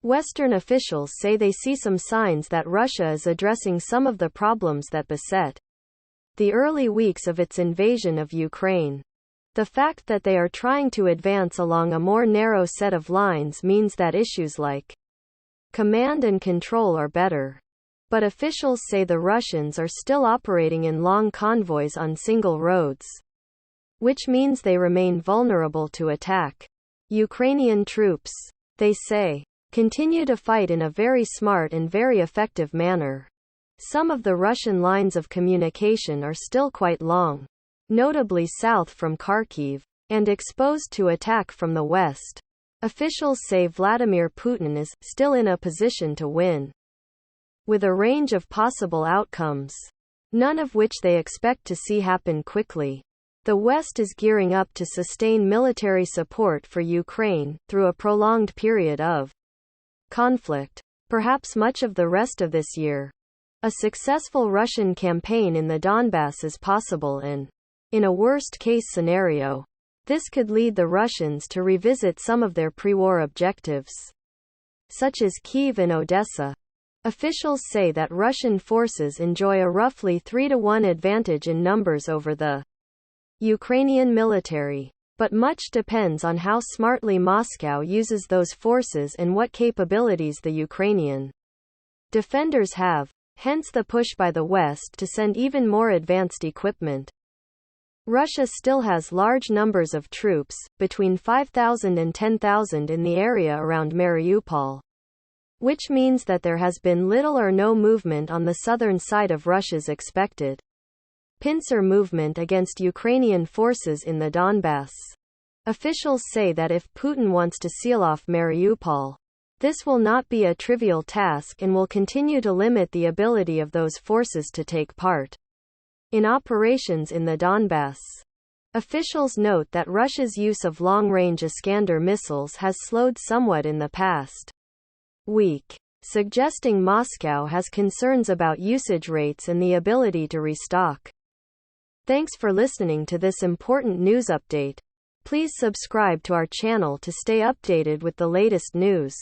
Western officials say they see some signs that Russia is addressing some of the problems that beset the early weeks of its invasion of Ukraine. The fact that they are trying to advance along a more narrow set of lines means that issues like command and control are better. But officials say the Russians are still operating in long convoys on single roads, which means they remain vulnerable to attack. Ukrainian troops, they say, continue to fight in a very smart and very effective manner. Some of the Russian lines of communication are still quite long, notably south from Kharkiv, and exposed to attack from the west. Officials say Vladimir Putin is still in a position to win, with a range of possible outcomes, none of which they expect to see happen quickly. The West is gearing up to sustain military support for Ukraine through a prolonged period of conflict, perhaps much of the rest of this year. A successful Russian campaign in the Donbass is possible and, in a worst-case scenario, this could lead the Russians to revisit some of their pre-war objectives, such as Kyiv and Odessa. Officials say that Russian forces enjoy a roughly 3-to-1 advantage in numbers over the Ukrainian military. But much depends on how smartly Moscow uses those forces and what capabilities the Ukrainian defenders have, hence the push by the West to send even more advanced equipment. Russia still has large numbers of troops, between 5,000 and 10,000 in the area around Mariupol, which means that there has been little or no movement on the southern side of Russia's expected pincer movement against Ukrainian forces in the Donbass. Officials say that if Putin wants to seal off Mariupol, this will not be a trivial task and will continue to limit the ability of those forces to take part in operations in the Donbass. Officials note that Russia's use of long-range Iskander missiles has slowed somewhat in the past week, suggesting Moscow has concerns about usage rates and the ability to restock. Thanks for listening to this important news update. Please subscribe to our channel to stay updated with the latest news.